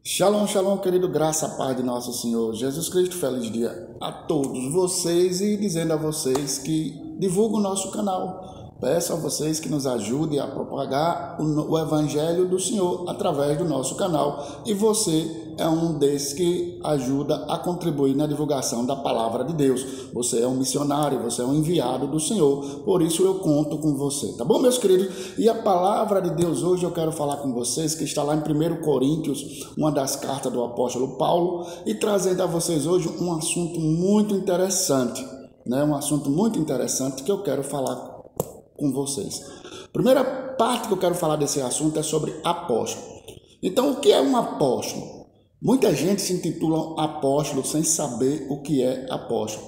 Shalom, shalom, querido, graça, a paz de nosso Senhor Jesus Cristo. Feliz dia a todos vocês e dizendo a vocês que divulguem o nosso canal. Peço a vocês que nos ajudem a propagar o Evangelho do Senhor através do nosso canal. E você é um desses que ajuda a contribuir na divulgação da Palavra de Deus. Você é um missionário, você é um enviado do Senhor. Por isso eu conto com você, tá bom, meus queridos? E a Palavra de Deus hoje eu quero falar com vocês, que está lá em 1 Coríntios, uma das cartas do apóstolo Paulo, e trazendo a vocês hoje um assunto muito interessante, né? Um assunto muito interessante que eu quero falar com vocês. Primeira parte que eu quero falar desse assunto é sobre apóstolo. Então, o que é um apóstolo? Muita gente se intitula apóstolo sem saber o que é apóstolo.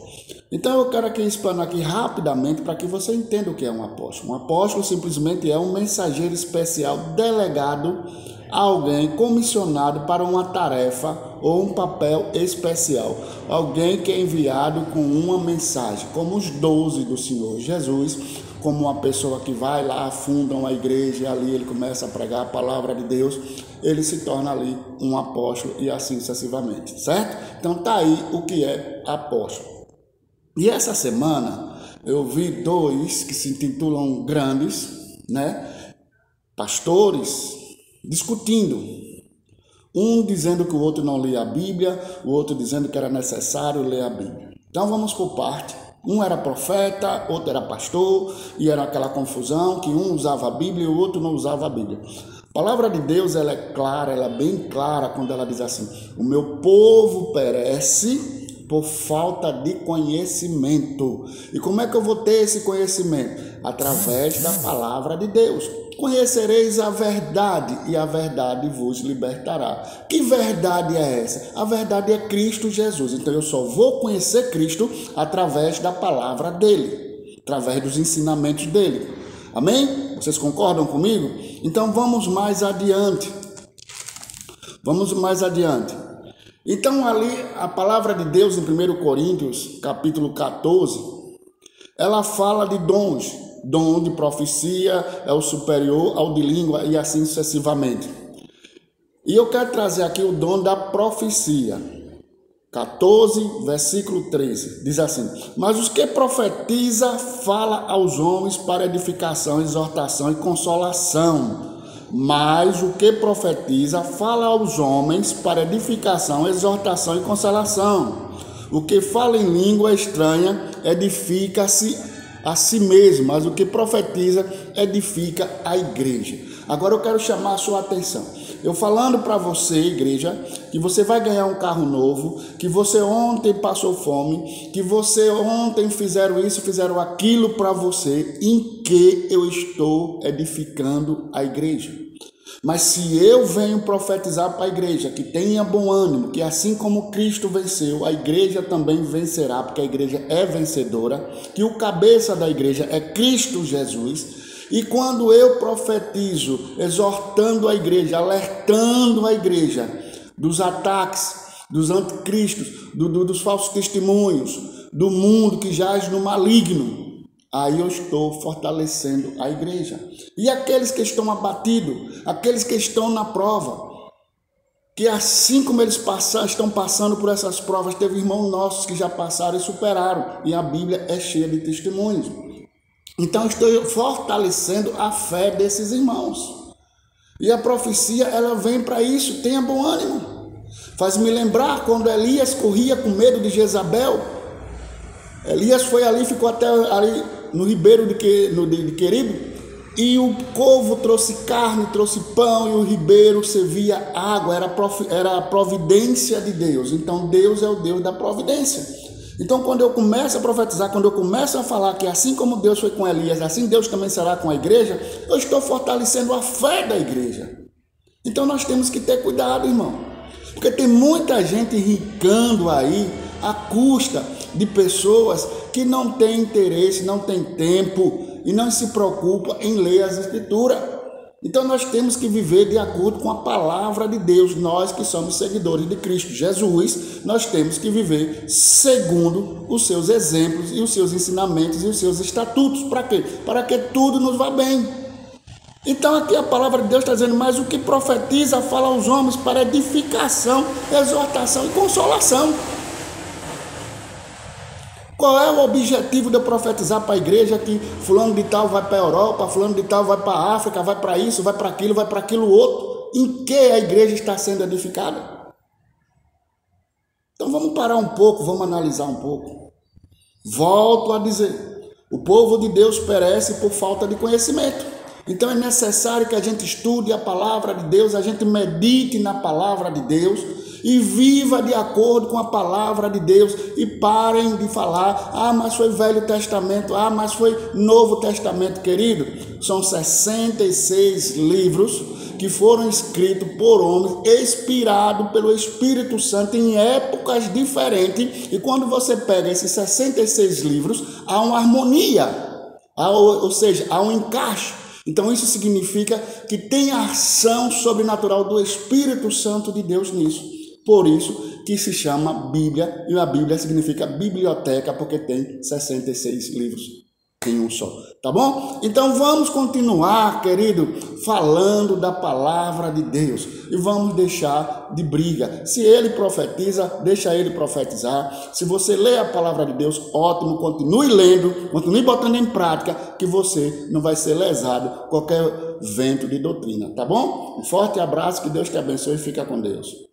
Então, eu quero aqui explanar aqui rapidamente para que você entenda o que é um apóstolo. Um apóstolo simplesmente é um mensageiro especial delegado a alguém comissionado para uma tarefa ou um papel especial. Alguém que é enviado com uma mensagem, como os 12 do Senhor Jesus, como uma pessoa que vai lá, funda uma igreja e ali ele começa a pregar a palavra de Deus, ele se torna ali um apóstolo e assim sucessivamente, certo? Então tá aí o que é apóstolo. E essa semana eu vi dois que se intitulam grandes, né? Pastores, discutindo. Um dizendo que o outro não lia a Bíblia, o outro dizendo que era necessário ler a Bíblia. Então vamos por parte. Um era profeta, outro era pastor, e era aquela confusão que um usava a Bíblia e o outro não usava a Bíblia. A palavra de Deus, ela é clara, ela é bem clara quando ela diz assim: o meu povo perece por falta de conhecimento. E como é que eu vou ter esse conhecimento? Através da palavra de Deus. Conhecereis a verdade e a verdade vos libertará. Que verdade é essa? A verdade é Cristo Jesus. Então eu só vou conhecer Cristo através da palavra dele, através dos ensinamentos dele. Amém? Vocês concordam comigo? Então vamos mais adiante. Vamos mais adiante. Então ali a palavra de Deus em 1 Coríntios, capítulo 14, ela fala de dons. Dom de profecia é o superior ao de língua e assim sucessivamente. E eu quero trazer aqui o dom da profecia. 14, versículo 13, diz assim: mas os que profetiza fala aos homens para edificação, exortação e consolação. Mas o que profetiza fala aos homens para edificação, exortação e consolação. O que fala em língua estranha edifica-se a si mesmo, mas o que profetiza edifica a igreja. Agora eu quero chamar a sua atenção. Eu falando para você, igreja, que você vai ganhar um carro novo, que você ontem passou fome, que você ontem fizeram isso, fizeram aquilo para você, em que eu estou edificando a igreja. Mas se eu venho profetizar para a igreja que tenha bom ânimo, que assim como Cristo venceu, a igreja também vencerá, porque a igreja é vencedora, que o cabeça da igreja é Cristo Jesus. E quando eu profetizo, exortando a igreja, alertando a igreja dos ataques, dos anticristos, dos falsos testemunhos, do mundo que jaz no maligno, aí eu estou fortalecendo a igreja. E aqueles que estão abatidos, aqueles que estão na prova, que assim como eles estão passando por essas provas, teve irmãos nossos que já passaram e superaram, e a Bíblia é cheia de testemunhos. Então estou fortalecendo a fé desses irmãos. E a profecia, ela vem para isso. Tenha bom ânimo. Faz-me lembrar quando Elias corria com medo de Jezabel. Elias foi ali, ficou até ali no ribeiro de Queribo, e o povo trouxe carne, trouxe pão, e o ribeiro servia água, era a providência de Deus. Então Deus é o Deus da providência. Então quando eu começo a profetizar, quando eu começo a falar que assim como Deus foi com Elias, assim Deus também será com a igreja, eu estou fortalecendo a fé da igreja. Então nós temos que ter cuidado, irmão, porque tem muita gente enricando aí à custa de pessoas que não têm interesse, não têm tempo e não se preocupam em ler as Escrituras. Então nós temos que viver de acordo com a palavra de Deus. Nós que somos seguidores de Cristo Jesus, nós temos que viver segundo os seus exemplos e os seus ensinamentos e os seus estatutos. Para quê? Para que tudo nos vá bem. Então aqui a palavra de Deus está dizendo, mas o que profetiza fala aos homens para edificação, exortação e consolação. Qual é o objetivo de eu profetizar para a igreja que fulano de tal vai para a Europa, fulano de tal vai para a África, vai para isso, vai para aquilo outro? Em que a igreja está sendo edificada? Então vamos parar um pouco, vamos analisar um pouco. Volto a dizer, o povo de Deus perece por falta de conhecimento. Então é necessário que a gente estude a palavra de Deus, a gente medite na palavra de Deus e viva de acordo com a palavra de Deus e parem de falar, mas foi Velho Testamento, mas foi Novo Testamento, querido. São 66 livros que foram escritos por homens, inspirados pelo Espírito Santo em épocas diferentes, e quando você pega esses 66 livros, há uma harmonia, ou seja, há um encaixe. Então isso significa que tem a ação sobrenatural do Espírito Santo de Deus nisso. Por isso que se chama Bíblia, e a Bíblia significa biblioteca, porque tem 66 livros em um só, tá bom? Então vamos continuar, querido, falando da palavra de Deus, e vamos deixar de briga. Se ele profetiza, deixa ele profetizar. Se você lê a palavra de Deus, ótimo, continue lendo, continue botando em prática, que você não vai ser lesado por qualquer vento de doutrina, tá bom? Um forte abraço, que Deus te abençoe e fica com Deus.